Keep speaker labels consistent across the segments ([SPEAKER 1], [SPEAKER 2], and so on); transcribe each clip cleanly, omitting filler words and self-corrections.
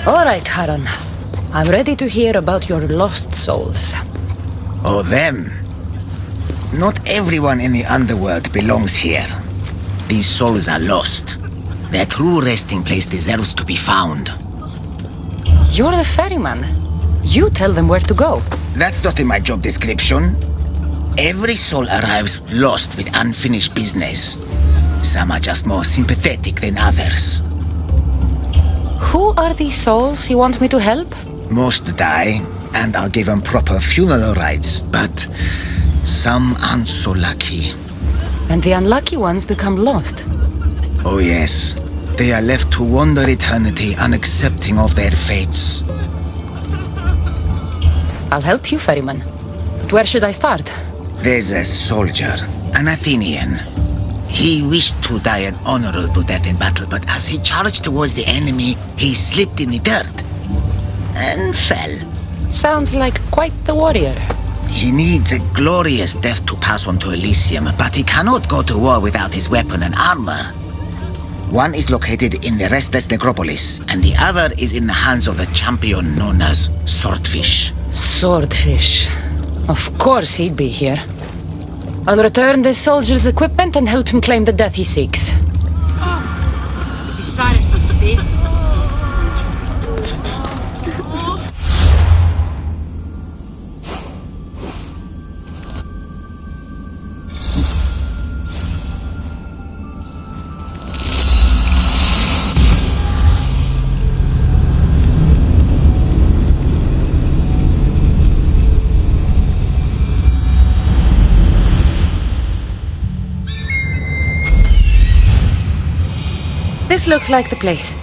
[SPEAKER 1] All right, Karun. I'm ready to hear about your lost souls.
[SPEAKER 2] Oh, them. Not everyone in the underworld belongs here. These souls are lost. Their true resting place deserves to be found.
[SPEAKER 1] You're the ferryman. You tell them where to go.
[SPEAKER 2] That's not in my job description. Every soul arrives lost with unfinished business. Some are just more sympathetic than others.
[SPEAKER 1] Who are these souls you want me to help?
[SPEAKER 2] Most die, and I'll give them proper funeral rites, but some aren't so lucky.
[SPEAKER 1] And the unlucky ones become lost.
[SPEAKER 2] Oh yes, they are left to wander eternity unaccepting of their fates.
[SPEAKER 1] I'll help you, ferryman. But where should I start?
[SPEAKER 2] There's a soldier, an Athenian. He wished to die an honorable death in battle, but as he charged towards the enemy, he slipped in the dirt and fell.
[SPEAKER 1] Sounds like quite the warrior.
[SPEAKER 2] He needs a glorious death to pass on to Elysium, but he cannot go to war without his weapon and armor. One is located in the restless Nekropolis, and the other is in the hands of the champion known as Swordfish.
[SPEAKER 1] Swordfish. Of course he'd be here. I'll return this soldier's equipment and help him claim the death he seeks. This looks like the place.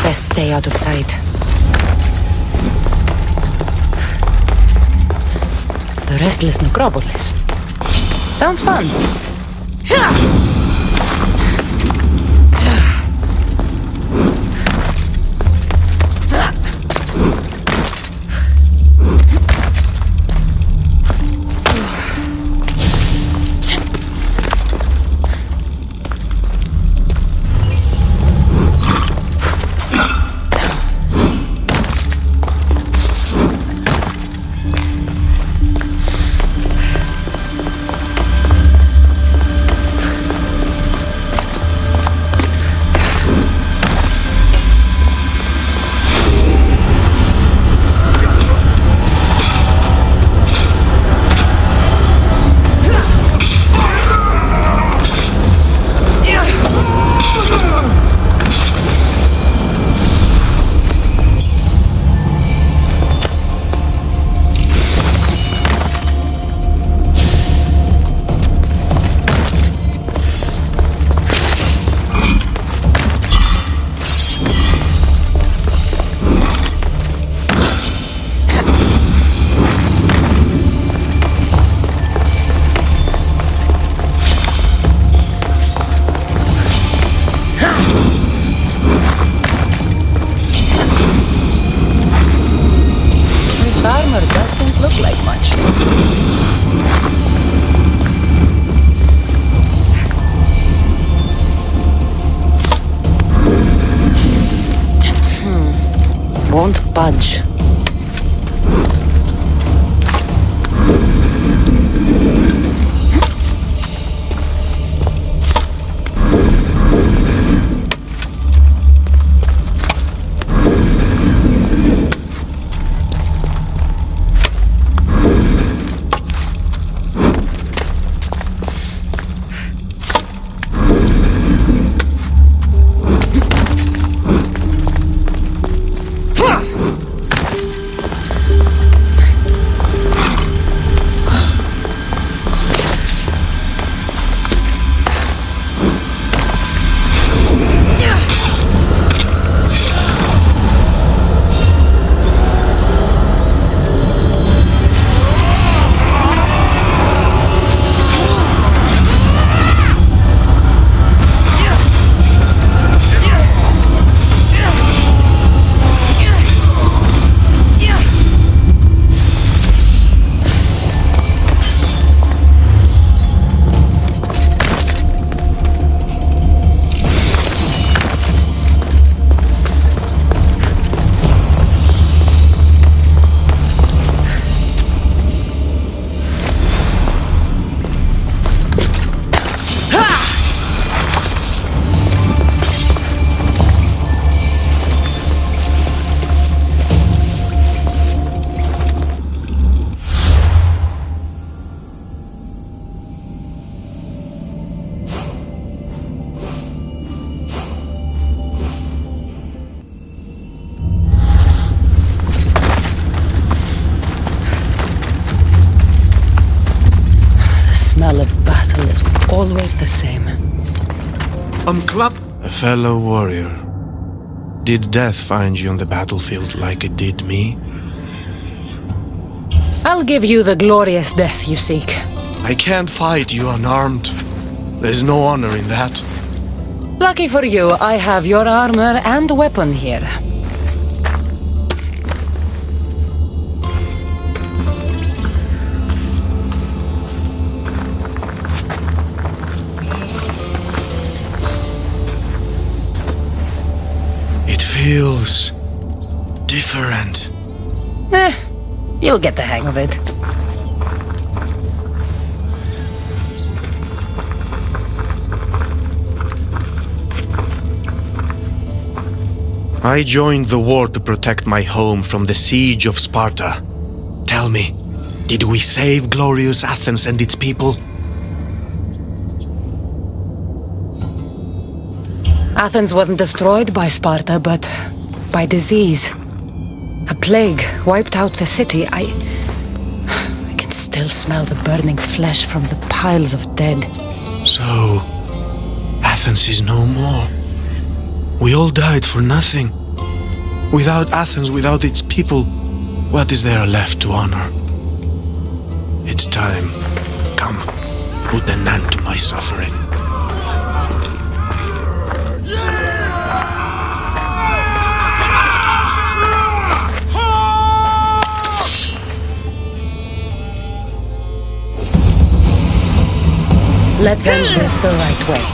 [SPEAKER 1] Best stay out of sight. The restless Necropolis. Sounds fun. Won't budge. always the same.
[SPEAKER 3] Club? A fellow warrior. Did death find you on the battlefield like it did me?
[SPEAKER 1] I'll give you the glorious death you seek.
[SPEAKER 3] I can't fight you unarmed. There's no honor in that.
[SPEAKER 1] Lucky for you, I have your armor and weapon here.
[SPEAKER 3] It feels different.
[SPEAKER 1] You'll get the hang of it.
[SPEAKER 3] I joined the war to protect my home from the siege of Sparta. Tell me, did we save glorious Athens and its people?
[SPEAKER 1] Athens wasn't destroyed by Sparta, but by disease. A plague wiped out the city. I can still smell the burning flesh from the piles of dead.
[SPEAKER 3] So, Athens is no more. We all died for nothing. Without Athens, without its people, what is there left to honor? It's time. Come, put an end to my suffering.
[SPEAKER 1] Let's end this the right way.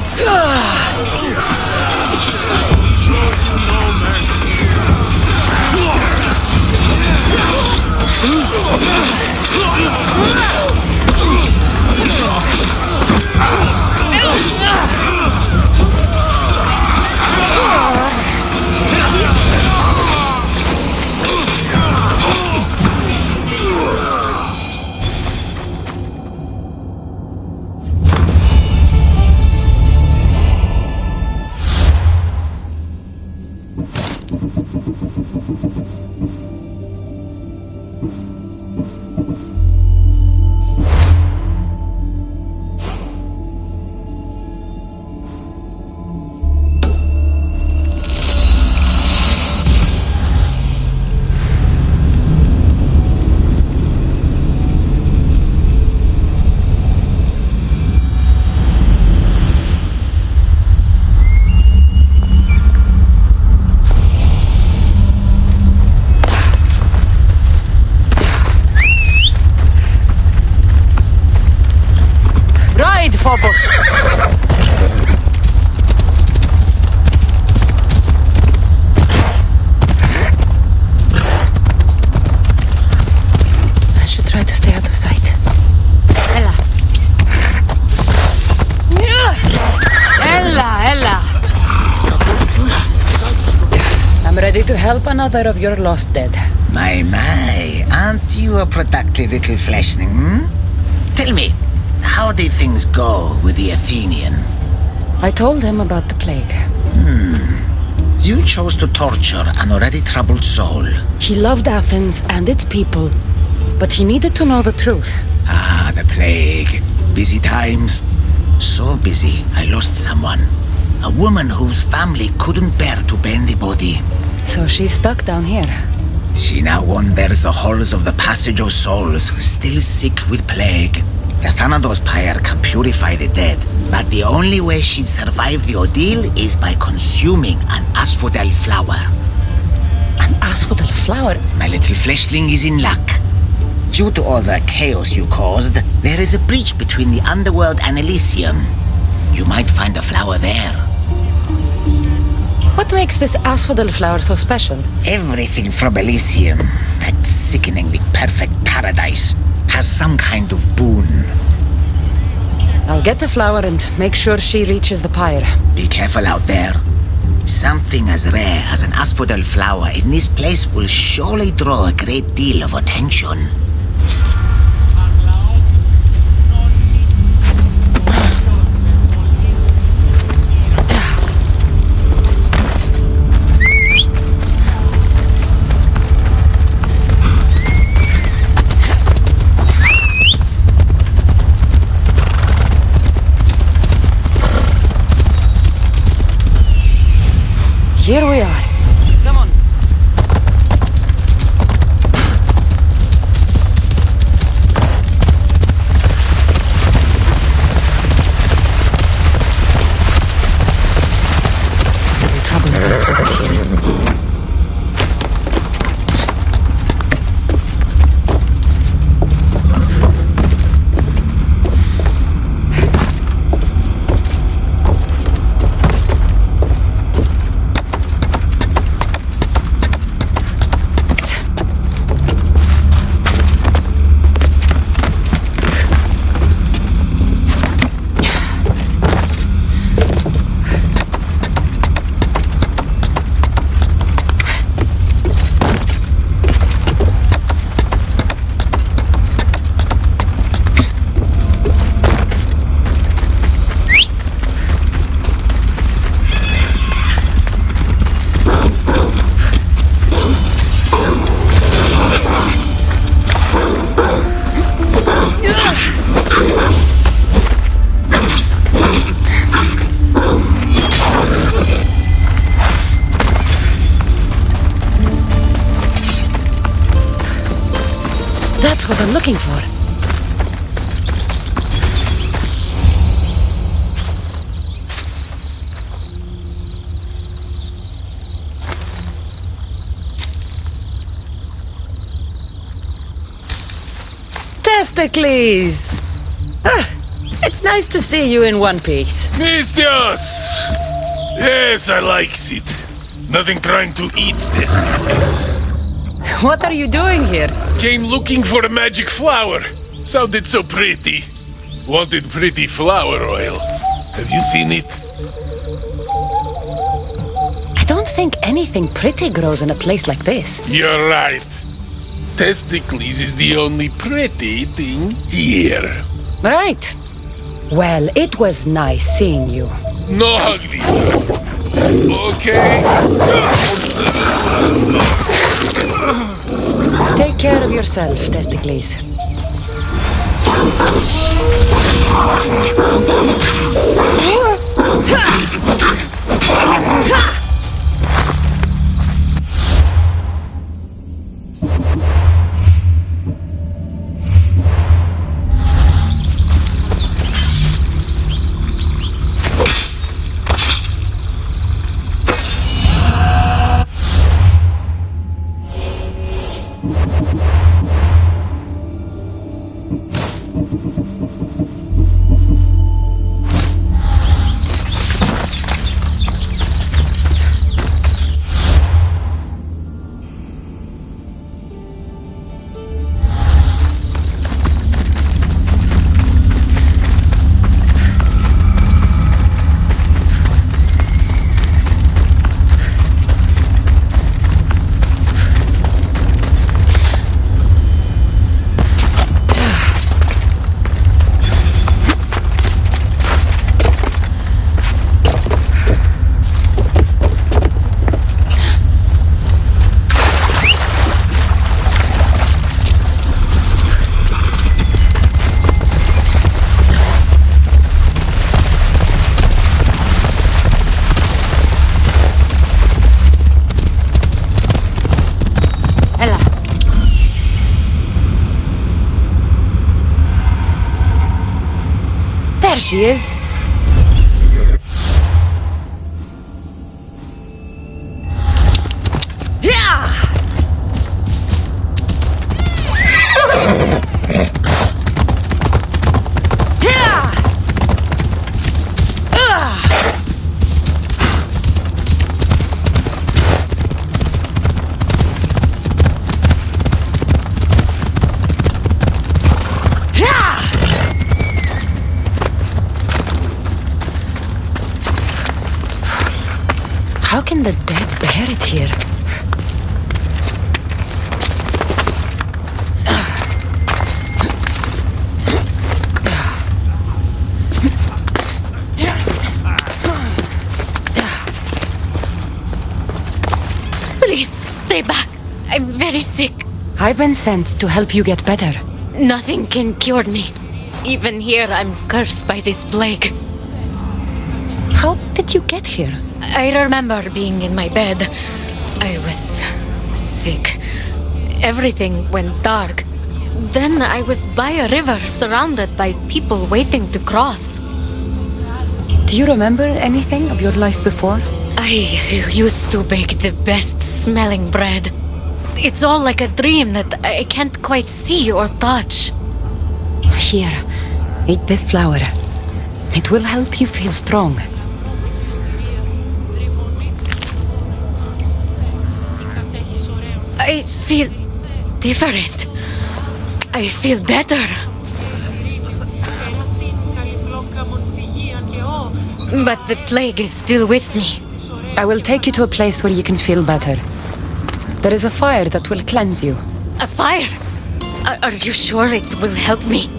[SPEAKER 1] I should try to stay out of sight. Ella! I'm ready to help another of your lost dead.
[SPEAKER 2] My, aren't you a productive little fleshling, Tell me, how did things go with the Athenian?
[SPEAKER 1] I told him about the plague.
[SPEAKER 2] You chose to torture an already troubled soul.
[SPEAKER 1] He loved Athens and its people, but he needed to know the truth.
[SPEAKER 2] Ah, the plague. Busy times. So busy, I lost someone. A woman whose family couldn't bear to bury the body.
[SPEAKER 1] So she's stuck down here.
[SPEAKER 2] She now wanders the halls of the Passage of Souls, still sick with plague. The Thanatos pyre can purify the dead, but the only way she'd survive the ordeal is by consuming an asphodel flower.
[SPEAKER 1] An asphodel flower?
[SPEAKER 2] My little fleshling is in luck. Due to all the chaos you caused, there is a breach between the underworld and Elysium. You might find a flower there.
[SPEAKER 1] What makes this asphodel flower so special?
[SPEAKER 2] Everything from Elysium, that sickeningly perfect paradise, has some kind of boon.
[SPEAKER 1] I'll get the flower and make sure she reaches the pyre.
[SPEAKER 2] Be careful out there. Something as rare as an asphodel flower in this place will surely draw a great deal of attention.
[SPEAKER 1] That's what I'm looking for. Testicles! It's nice to see you in one piece.
[SPEAKER 4] Mistios! Yes, I likes it. Nothing trying to eat testicles.
[SPEAKER 1] What are you doing here?
[SPEAKER 4] Came looking for a magic flower. Sounded so pretty. Wanted pretty flower oil. Have you seen it?
[SPEAKER 1] I don't think anything pretty grows in a place like this.
[SPEAKER 4] You're right. Testicles is the only pretty thing here.
[SPEAKER 1] Right. Well, it was nice seeing you.
[SPEAKER 4] No hug this time. Okay?
[SPEAKER 1] Take care of yourself, Testicles. There she is. How can the dead bear it here?
[SPEAKER 5] Please, stay back. I'm very sick.
[SPEAKER 1] I've been sent to help you get better.
[SPEAKER 5] Nothing can cure me. Even here, I'm cursed by this plague.
[SPEAKER 1] How did you get here?
[SPEAKER 5] I remember being in my bed. I was sick. Everything went dark. Then I was by a river surrounded by people waiting to cross.
[SPEAKER 1] Do you remember anything of your life before?
[SPEAKER 5] I used to bake the best smelling bread. It's all like a dream that I can't quite see or touch.
[SPEAKER 1] Here, eat this flower. It will help you feel strong.
[SPEAKER 5] I feel different. I feel better. But the plague is still with me.
[SPEAKER 1] I will take you to a place where you can feel better. There is a fire that will cleanse you.
[SPEAKER 5] A fire? Are you sure it will help me?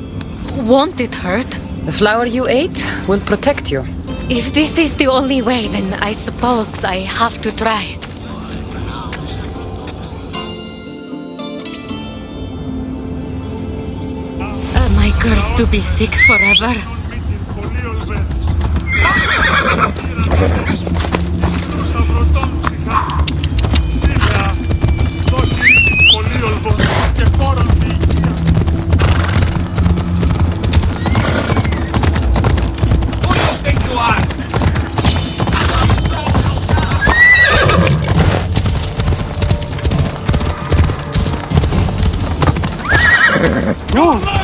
[SPEAKER 5] Won't it hurt?
[SPEAKER 1] The flower you ate will protect you.
[SPEAKER 5] If this is the only way, then I suppose I have to try. Am I cursed to be sick forever?
[SPEAKER 1] Look!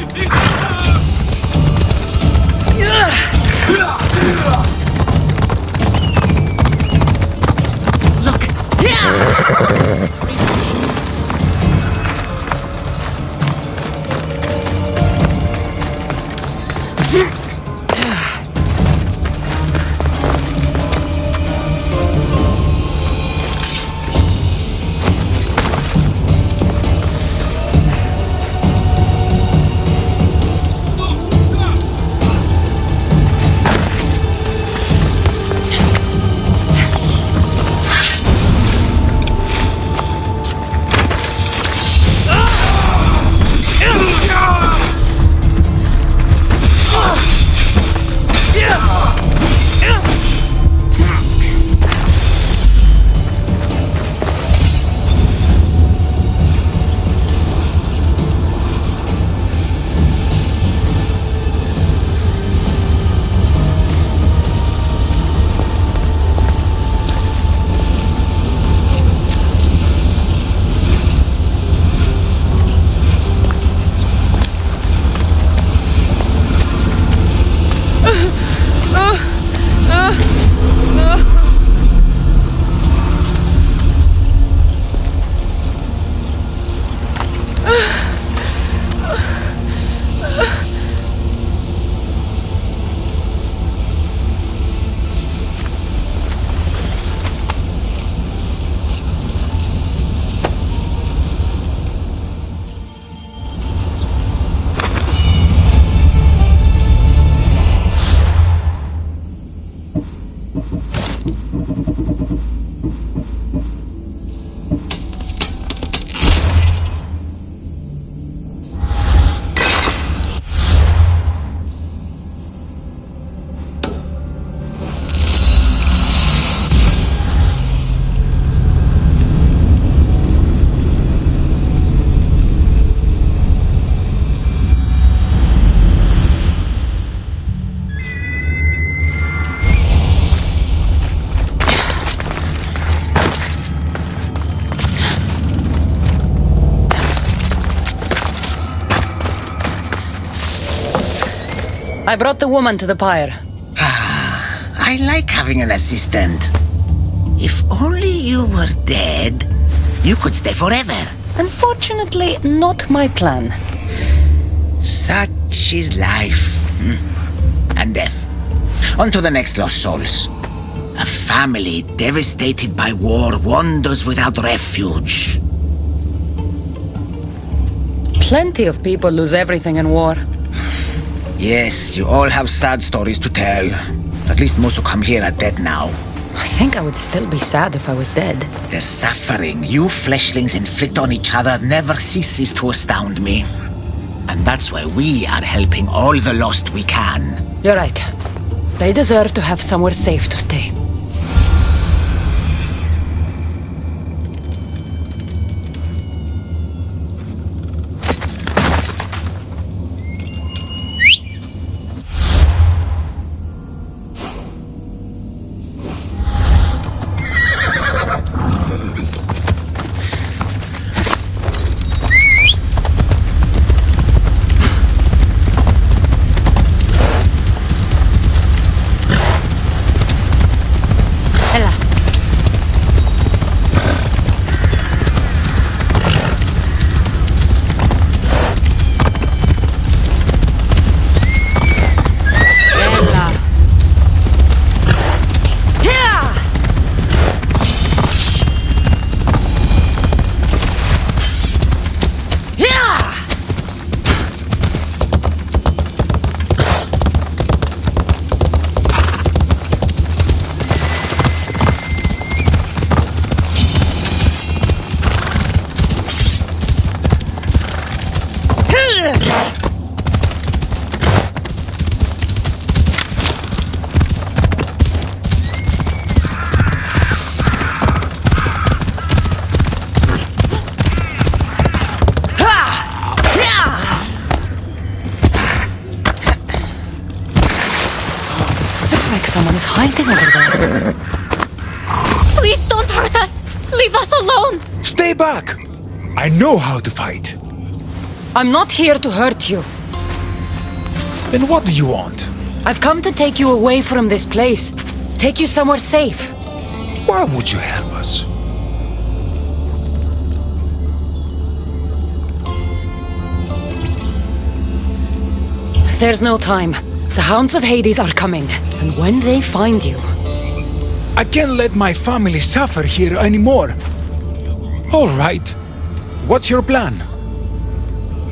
[SPEAKER 1] I brought the woman to the pyre.
[SPEAKER 2] I like having an assistant. If only you were dead, you could stay forever.
[SPEAKER 1] Unfortunately, not my plan.
[SPEAKER 2] Such is life. And death. On to the next lost souls. A family devastated by war wanders without refuge.
[SPEAKER 1] Plenty of people lose everything in war.
[SPEAKER 2] Yes, you all have sad stories to tell. At least most who come here are dead now.
[SPEAKER 1] I think I would still be sad if I was dead.
[SPEAKER 2] The suffering you fleshlings inflict on each other never ceases to astound me. And that's why we are helping all the lost we can.
[SPEAKER 1] You're right. They deserve to have somewhere safe to stay. Someone is hiding over there.
[SPEAKER 5] Please don't hurt us! Leave us alone!
[SPEAKER 6] Stay back! I know how to fight.
[SPEAKER 1] I'm not here to hurt you.
[SPEAKER 6] Then what do you want?
[SPEAKER 1] I've come to take you away from this place. Take you somewhere safe.
[SPEAKER 6] Why would you help us?
[SPEAKER 1] There's no time. The Hounds of Hades are coming, and when they find you...
[SPEAKER 6] I can't let my family suffer here anymore. All right. What's your plan?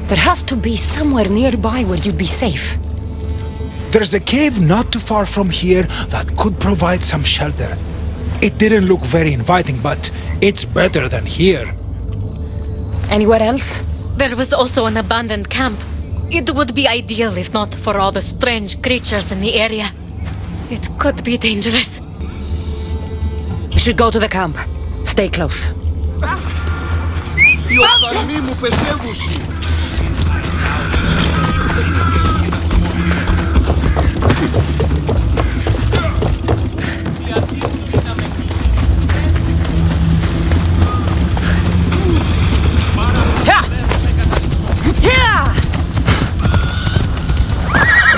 [SPEAKER 1] There has to be somewhere nearby where you'd be safe.
[SPEAKER 6] There's a cave not too far from here that could provide some shelter. It didn't look very inviting, but it's better than here.
[SPEAKER 1] Anywhere else?
[SPEAKER 5] There was also an abandoned camp. It would be ideal if not for all the strange creatures in the area. It could be dangerous.
[SPEAKER 1] We should go to the camp. Stay close.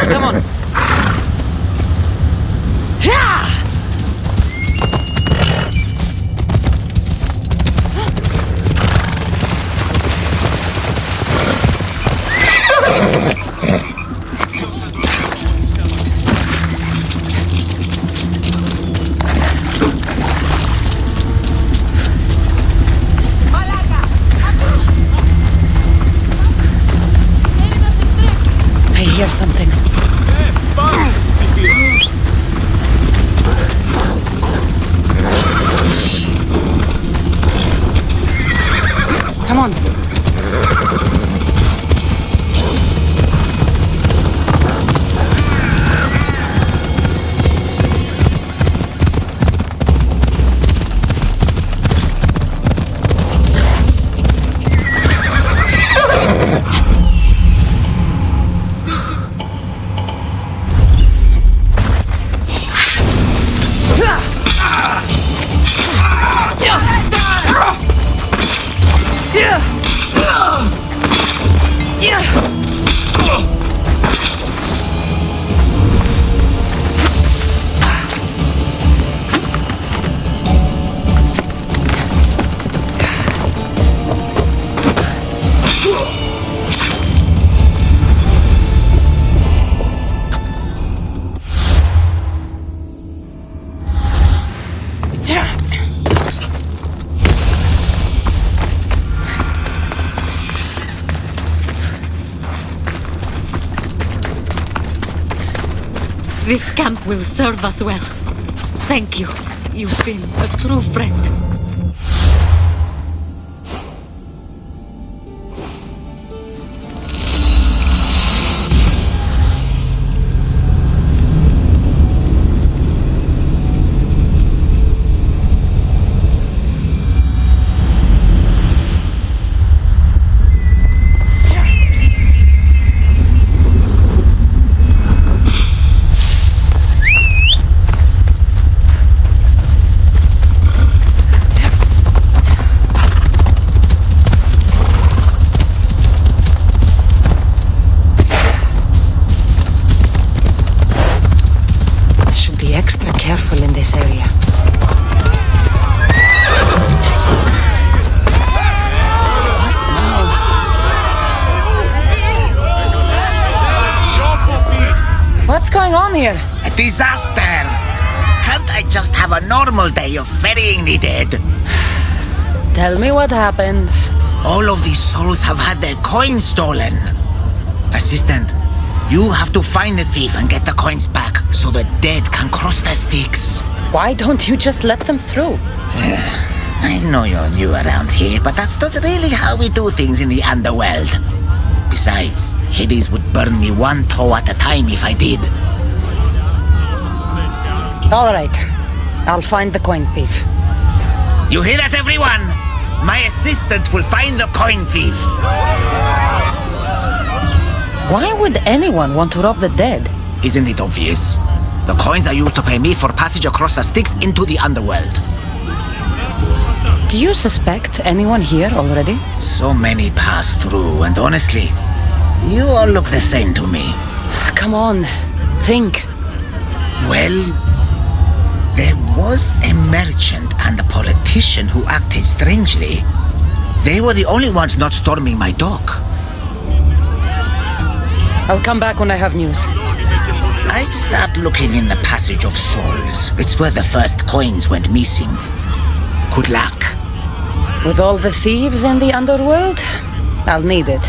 [SPEAKER 1] Come on. I hear something. Come on.
[SPEAKER 5] This camp will serve us well. Thank you. You've been a true friend. Careful in this area. What's going on here?
[SPEAKER 2] A disaster! Can't I just have a normal day of ferrying the dead?
[SPEAKER 1] Tell me what happened.
[SPEAKER 2] All of these souls have had their coins stolen. Assistant, you have to find the thief and get the coins back so the dead can cross the Styx.
[SPEAKER 1] Why don't you just let them through?
[SPEAKER 2] I know you're new around here, but that's not really how we do things in the underworld. Besides, Hades would burn me one toe at a time if I did.
[SPEAKER 1] All right. I'll find the coin thief.
[SPEAKER 2] You hear that, everyone? My assistant will find the coin thief.
[SPEAKER 1] Why would anyone want to rob the dead?
[SPEAKER 2] Isn't it obvious? The coins are used to pay me for passage across the Styx into the underworld.
[SPEAKER 1] Do you suspect anyone here already?
[SPEAKER 2] So many pass through, and honestly, you all look the same to me.
[SPEAKER 1] Come on, think.
[SPEAKER 2] Well, there was a merchant and a politician who acted strangely. They were the only ones not storming my dock.
[SPEAKER 1] I'll come back when I have news.
[SPEAKER 2] I'd start looking in the Passage of Souls. It's where the first coins went missing. Good luck.
[SPEAKER 1] With all the thieves in the underworld, I'll need it.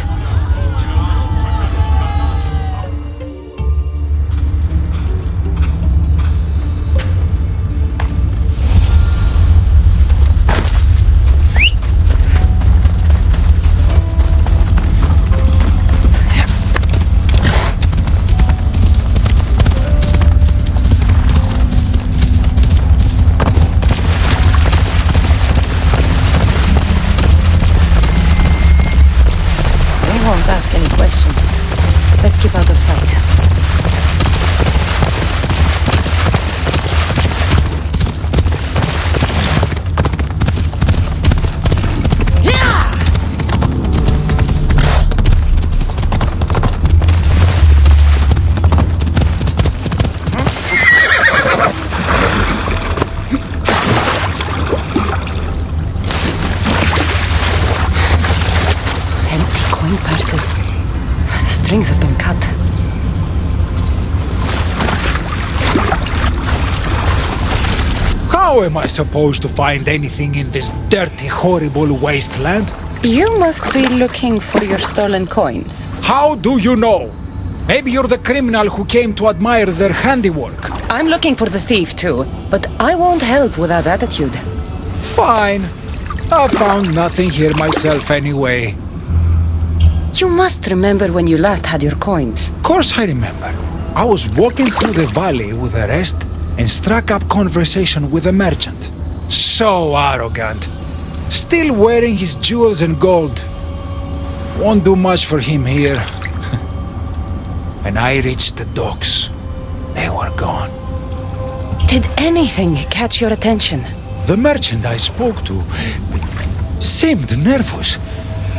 [SPEAKER 1] Ask any questions. Let's keep out of sight. Purses. The strings have been cut.
[SPEAKER 6] How am I supposed to find anything in this dirty, horrible wasteland?
[SPEAKER 1] You must be looking for your stolen coins.
[SPEAKER 6] How do you know? Maybe you're the criminal who came to admire their handiwork.
[SPEAKER 1] I'm looking for the thief too, but I won't help with that attitude.
[SPEAKER 6] Fine. I found nothing here myself anyway.
[SPEAKER 1] You must remember when you last had your coins.
[SPEAKER 6] Of course I remember. I was walking through the valley with the rest and struck up conversation with a merchant. So arrogant. Still wearing his jewels and gold. Won't do much for him here. When I reached the docks, they were gone.
[SPEAKER 1] Did anything catch your attention?
[SPEAKER 6] The merchant I spoke to seemed nervous.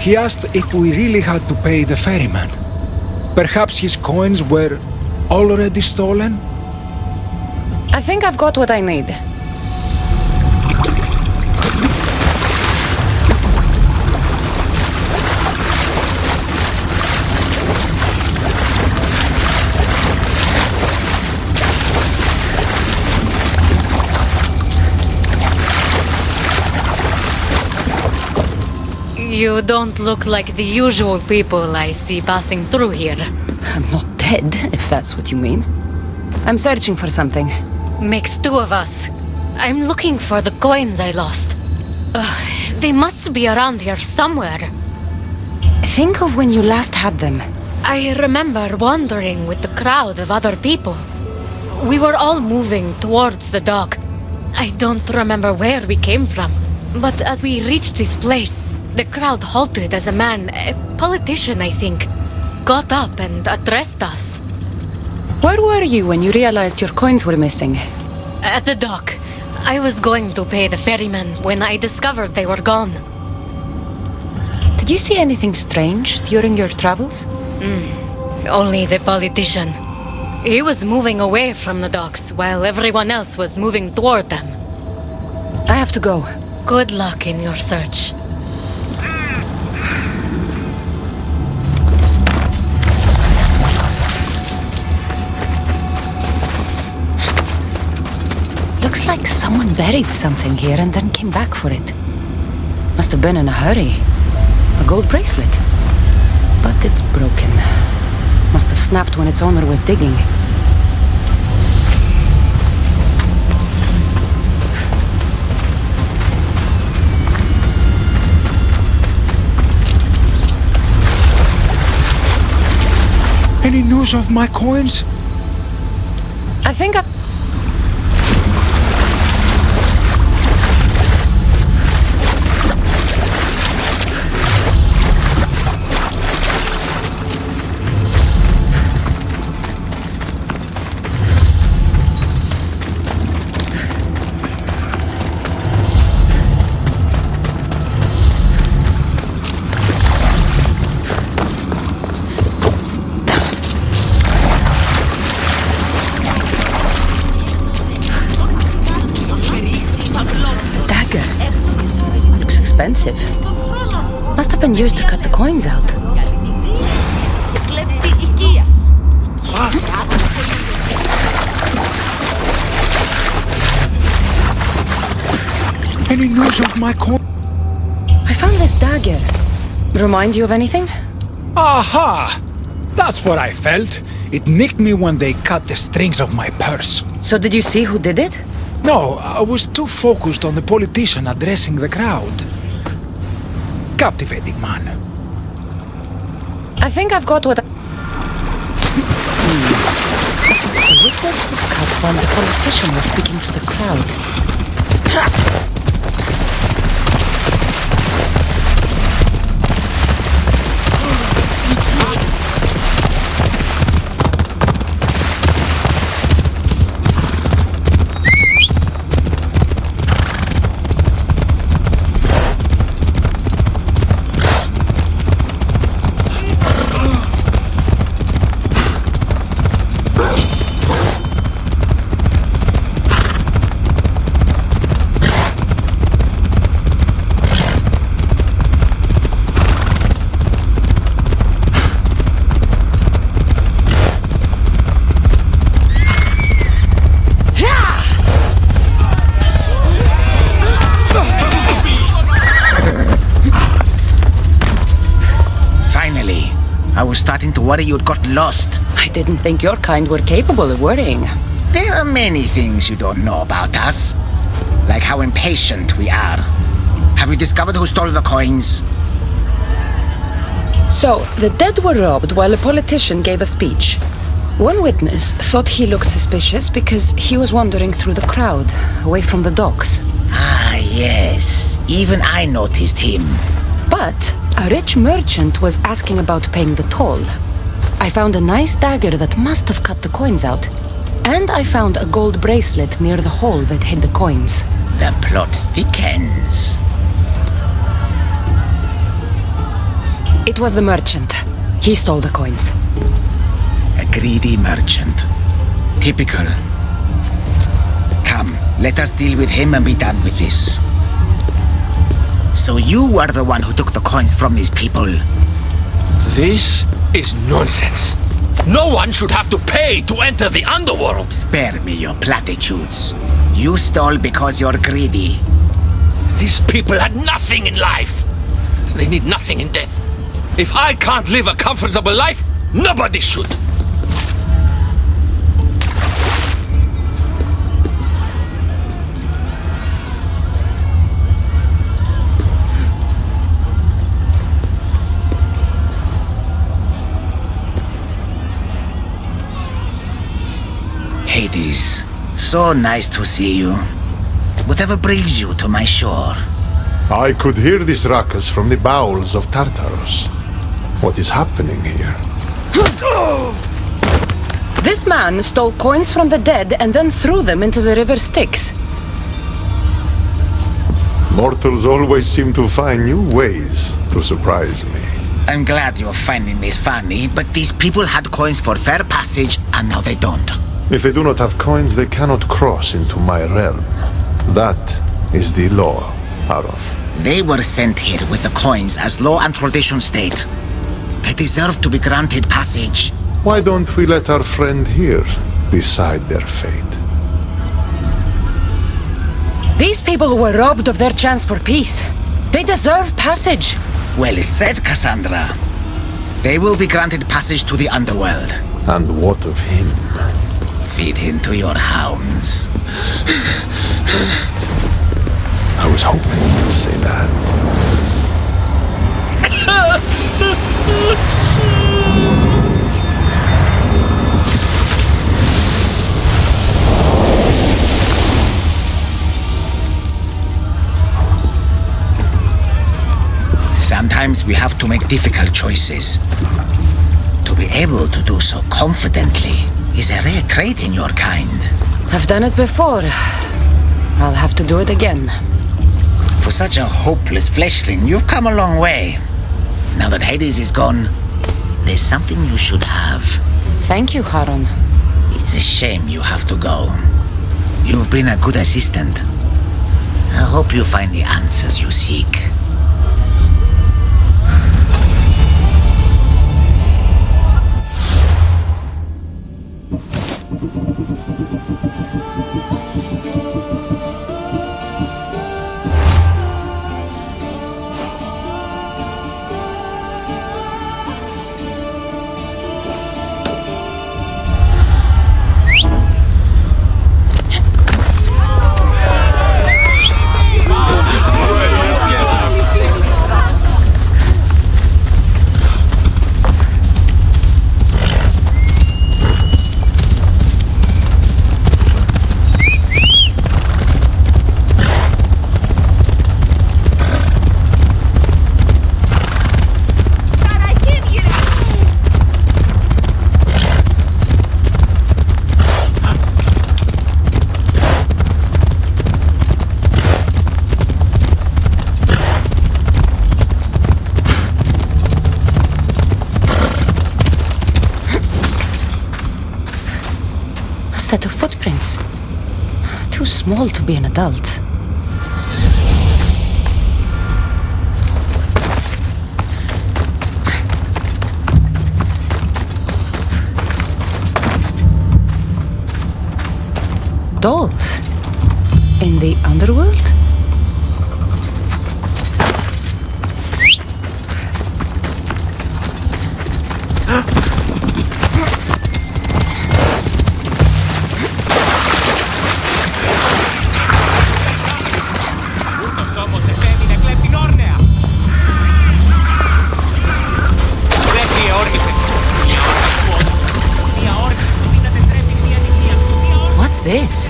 [SPEAKER 6] He asked if we really had to pay the ferryman. Perhaps his coins were already stolen?
[SPEAKER 1] I think I've got what I need.
[SPEAKER 5] You don't look like the usual people I see passing through here.
[SPEAKER 1] I'm not dead, if that's what you mean. I'm searching for something.
[SPEAKER 5] Makes two of us. I'm looking for the coins I lost. They must be around here somewhere.
[SPEAKER 1] Think of when you last had them.
[SPEAKER 5] I remember wandering with the crowd of other people. We were all moving towards the dock. I don't remember where we came from, but as we reached this place, the crowd halted as a man, a politician I think, got up and addressed us.
[SPEAKER 1] Where were you when you realized your coins were missing?
[SPEAKER 5] At the dock. I was going to pay the ferryman when I discovered they were gone.
[SPEAKER 1] Did you see anything strange during your travels?
[SPEAKER 5] Only the politician. He was moving away from the docks while everyone else was moving toward them.
[SPEAKER 1] I have to go.
[SPEAKER 5] Good luck in your search.
[SPEAKER 1] Looks like someone buried something here and then came back for it. Must have been in a hurry. A gold bracelet. But it's broken. Must have snapped when its owner was digging.
[SPEAKER 6] Any news of my coins?
[SPEAKER 1] I think I... been used to cut the coins out.
[SPEAKER 6] Any news of my coin?
[SPEAKER 1] I found this dagger. Remind you of anything?
[SPEAKER 6] Aha! That's what I felt. It nicked me when they cut the strings of my purse.
[SPEAKER 1] So did you see who did it?
[SPEAKER 6] No, I was too focused on the politician addressing the crowd. Captivating man.
[SPEAKER 1] I think I've got what The witness was cut while the politician was speaking to the crowd.
[SPEAKER 2] Starting to worry you'd got lost.
[SPEAKER 1] I didn't think your kind were capable of worrying.
[SPEAKER 2] There are many things you don't know about us. Like how impatient we are. Have you discovered who stole the coins?
[SPEAKER 1] So, the dead were robbed while a politician gave a speech. One witness thought he looked suspicious because he was wandering through the crowd, away from the docks.
[SPEAKER 2] Ah, yes. Even I noticed him.
[SPEAKER 1] But a rich merchant was asking about paying the toll. I found a nice dagger that must have cut the coins out. And I found a gold bracelet near the hole that hid the coins.
[SPEAKER 2] The plot thickens.
[SPEAKER 1] It was the merchant. He stole the coins.
[SPEAKER 2] A greedy merchant. Typical. Come, let us deal with him and be done with this. So you were the one who took the coins from these people.
[SPEAKER 7] This is nonsense. No one should have to pay to enter the underworld.
[SPEAKER 2] Spare me your platitudes. You stole because you're greedy.
[SPEAKER 7] These people had nothing in life. They need nothing in death. If I can't live a comfortable life, nobody should.
[SPEAKER 2] Hades, so nice to see you. Whatever brings you to my shore?
[SPEAKER 8] I could hear this ruckus from the bowels of Tartarus. What is happening here?
[SPEAKER 1] This man stole coins from the dead and then threw them into the river Styx.
[SPEAKER 8] Mortals always seem to find new ways to surprise me.
[SPEAKER 2] I'm glad you're finding this funny, but these people had coins for fair passage, and now they don't.
[SPEAKER 8] If they do not have coins, they cannot cross into my realm. That is the law, Aaron.
[SPEAKER 2] They were sent here with the coins as law and tradition state. They deserve to be granted passage.
[SPEAKER 8] Why don't we let our friend here decide their fate?
[SPEAKER 1] These people were robbed of their chance for peace. They deserve passage.
[SPEAKER 2] Well said, Cassandra. They will be granted passage to the underworld.
[SPEAKER 8] And what of him?
[SPEAKER 2] Feed him to your hounds.
[SPEAKER 8] I was hoping you'd say that.
[SPEAKER 2] Sometimes we have to make difficult choices. To be able to do so confidently is a rare trait in your kind.
[SPEAKER 1] I've done it before. I'll have to do it again.
[SPEAKER 2] For such a hopeless fleshling, you've come a long way. Now that Hades is gone, there's something you should have.
[SPEAKER 1] Thank you, Harun.
[SPEAKER 2] It's a shame you have to go. You've been a good assistant. I hope you find the answers you seek.
[SPEAKER 1] set of footprints. Too small to be an adult. Dolls? In the underworld? What's this?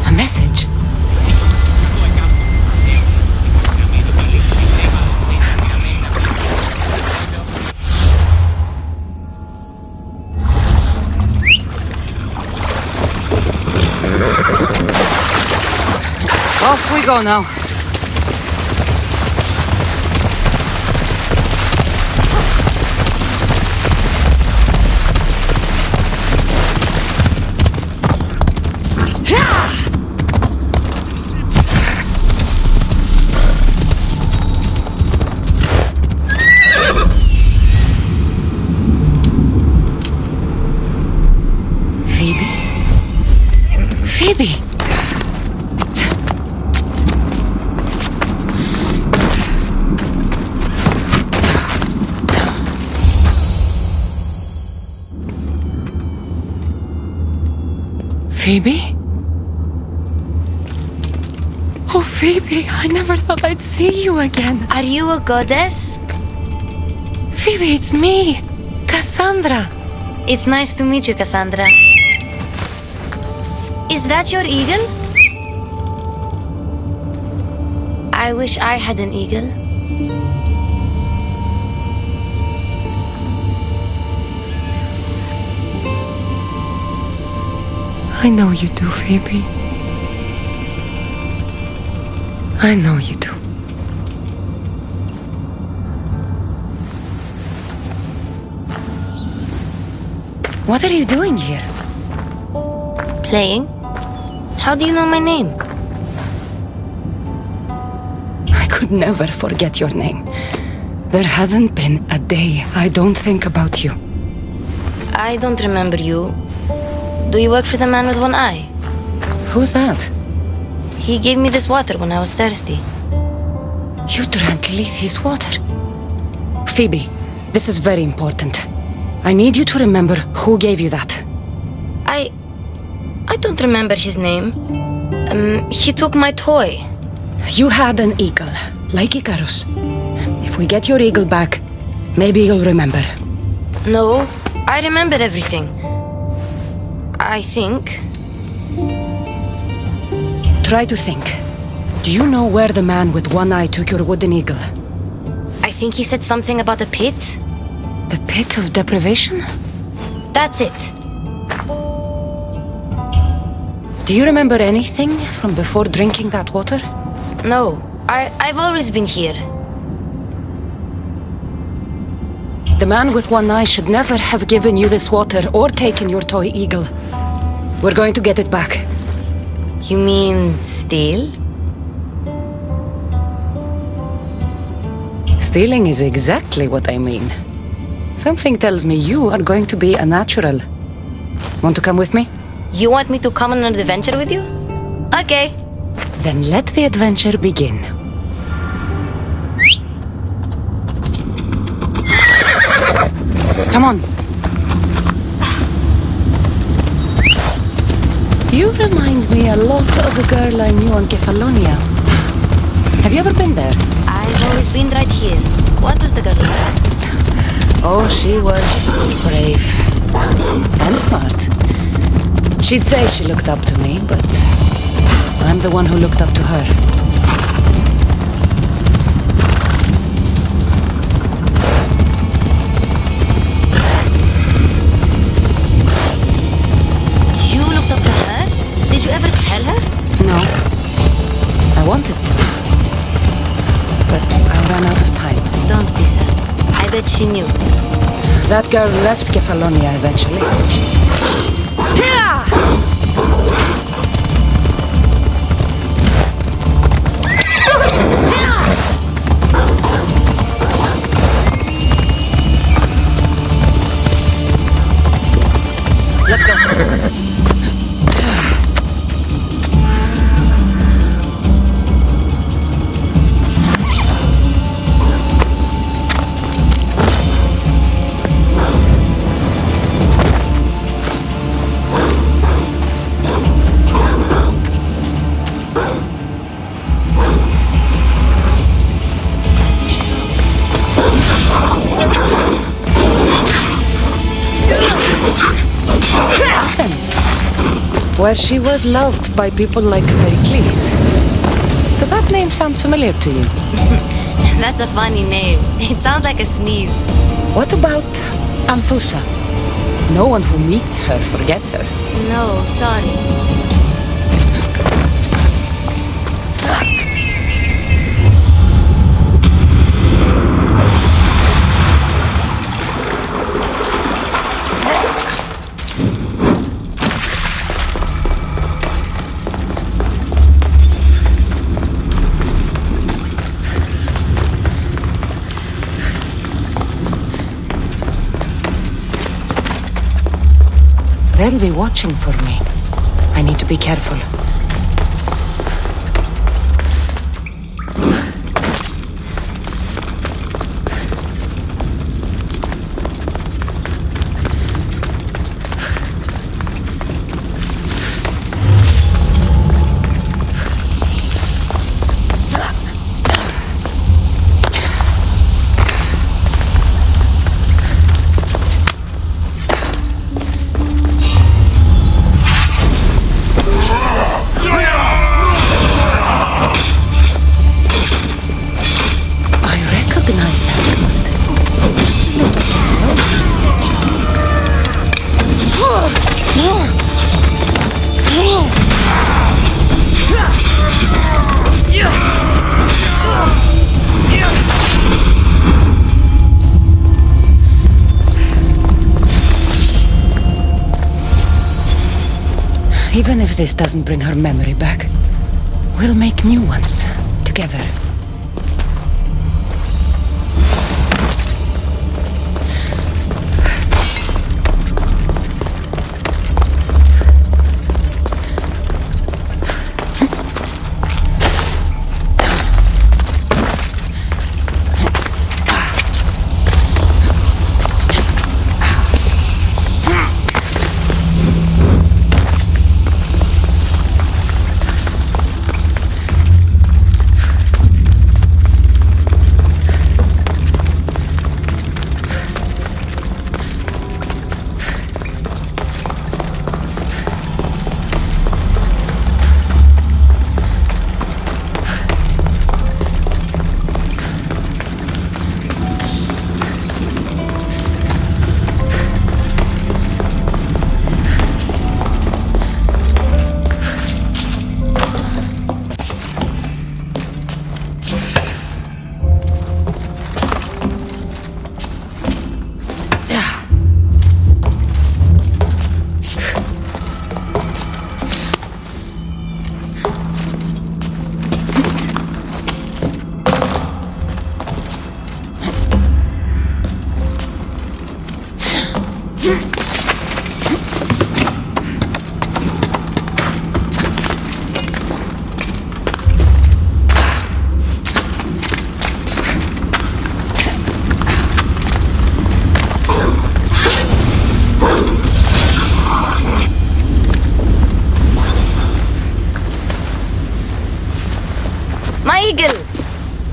[SPEAKER 1] A message? Off we go now. Phoebe! Phoebe? Oh, Phoebe, I never thought I'd see you again.
[SPEAKER 5] Are you a goddess?
[SPEAKER 1] Phoebe, it's me, Cassandra.
[SPEAKER 5] It's nice to meet you, Cassandra. Is that your eagle? I wish I had an eagle.
[SPEAKER 1] I know you do, Phoebe. I know you do. What are you doing here?
[SPEAKER 5] Playing? How do you know my name?
[SPEAKER 1] I could never forget your name. There hasn't been a day I don't think about you.
[SPEAKER 5] I don't remember you. Do you work for the man with one eye?
[SPEAKER 1] Who's that?
[SPEAKER 5] He gave me this water when I was thirsty.
[SPEAKER 1] You drank Lethe's water. Phoebe, this is very important. I need you to remember who gave you that.
[SPEAKER 5] I don't remember his name. He took my toy.
[SPEAKER 1] You had an eagle, like Icarus. If we get your eagle back, maybe you'll remember.
[SPEAKER 5] No, I remember everything. I think.
[SPEAKER 1] Try to think. Do you know where the man with one eye took your wooden eagle?
[SPEAKER 5] I think he said something about a pit.
[SPEAKER 1] The pit of deprivation?
[SPEAKER 5] That's it.
[SPEAKER 1] Do you remember anything from before drinking that water?
[SPEAKER 5] No, I've always been here.
[SPEAKER 1] The man with one eye should never have given you this water or taken your toy eagle. We're going to get it back.
[SPEAKER 5] You mean steal?
[SPEAKER 1] Stealing is exactly what I mean. Something tells me you are going to be a natural. Want to come with me?
[SPEAKER 5] You want me to come on an adventure with you? Okay.
[SPEAKER 1] Then let the adventure begin. Come on. You remind me a lot of a girl I knew on Kefalonia. Have you ever been there?
[SPEAKER 5] I've always been right here. What was the girl like?
[SPEAKER 1] Oh, she was brave. And smart. She'd say she looked up to me, but I'm the one who looked up to her.
[SPEAKER 5] You looked up to her? Did you ever tell her?
[SPEAKER 1] No. I wanted to. But I ran out of time.
[SPEAKER 5] Don't be sad. I bet she knew.
[SPEAKER 1] That girl left Kefalonia eventually. Yeah! where she was loved by people like Pericles. Does that name sound familiar to you?
[SPEAKER 5] That's a funny name. It sounds like a sneeze.
[SPEAKER 1] What about Anthusa? No one who meets her forgets her.
[SPEAKER 5] No, sorry.
[SPEAKER 1] They'll be watching for me. I need to be careful. Even if this doesn't bring her memory back, we'll make new ones together.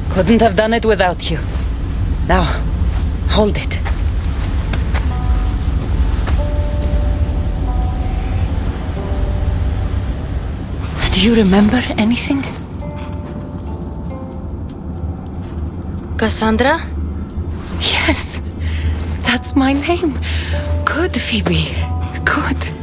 [SPEAKER 1] Couldn't have done it without you. Now, hold it. Do you remember anything?
[SPEAKER 5] Cassandra?
[SPEAKER 1] Yes, that's my name. Good, Phoebe. Good.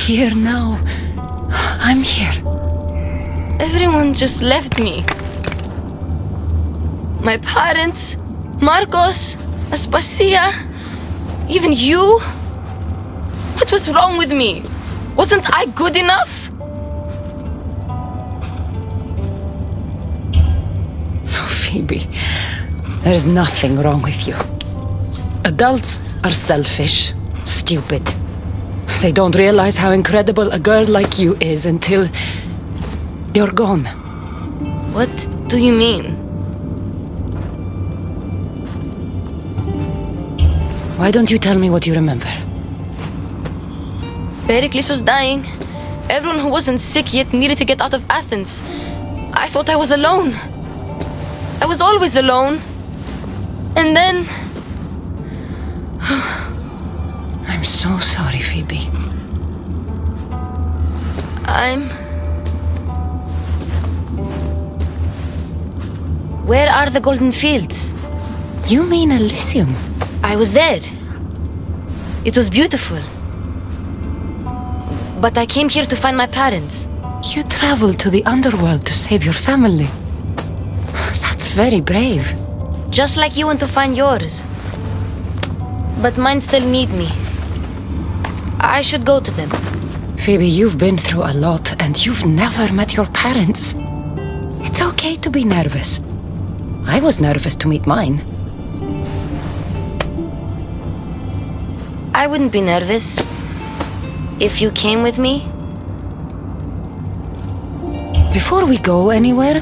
[SPEAKER 1] Here now. I'm here.
[SPEAKER 5] Everyone just left me.
[SPEAKER 9] My parents, Marcos, Aspasia, even you? What was wrong with me? Wasn't I good enough?
[SPEAKER 1] No, Phoebe. There's nothing wrong with you. Adults are selfish, stupid. They don't realize how incredible a girl like you is until you're gone.
[SPEAKER 9] What do you mean?
[SPEAKER 1] Why don't you tell me what you remember?
[SPEAKER 9] Pericles was dying. Everyone who wasn't sick yet needed to get out of Athens. I thought I was alone. I was always alone. And then...
[SPEAKER 1] I'm so sorry, Phoebe.
[SPEAKER 9] Where are the golden fields?
[SPEAKER 1] You mean Elysium?
[SPEAKER 9] I was there. It was beautiful. But I came here to find my parents.
[SPEAKER 1] You traveled to the underworld to save your family. That's very brave.
[SPEAKER 9] Just like you went to find yours. But mine still need me. I should go to them.
[SPEAKER 1] Phoebe, you've been through a lot and you've never met your parents. It's okay to be nervous. I was nervous to meet mine.
[SPEAKER 9] I wouldn't be nervous if you came with me.
[SPEAKER 1] Before we go anywhere,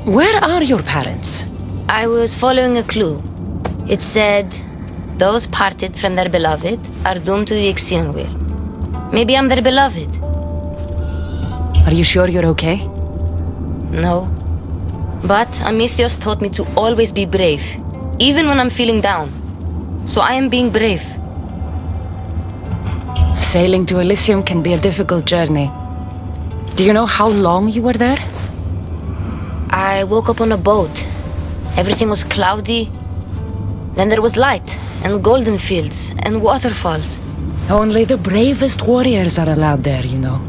[SPEAKER 1] where are your parents?
[SPEAKER 9] I was following a clue. It said, those parted from their beloved are doomed to the Ixion wheel. Maybe I'm their beloved.
[SPEAKER 1] Are you sure you're okay?
[SPEAKER 9] No. But Amistios taught me to always be brave, even when I'm feeling down. So I am being brave.
[SPEAKER 1] Sailing to Elysium can be a difficult journey. Do you know how long you were there?
[SPEAKER 9] I woke up on a boat. Everything was cloudy. Then there was light, and golden fields, and waterfalls.
[SPEAKER 1] Only the bravest warriors are allowed there, you know.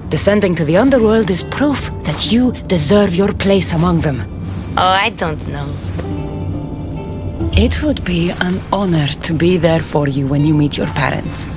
[SPEAKER 1] Descending to the underworld is proof that you deserve your place among them.
[SPEAKER 9] Oh, I don't know.
[SPEAKER 1] It would be an honor to be there for you when you meet your parents.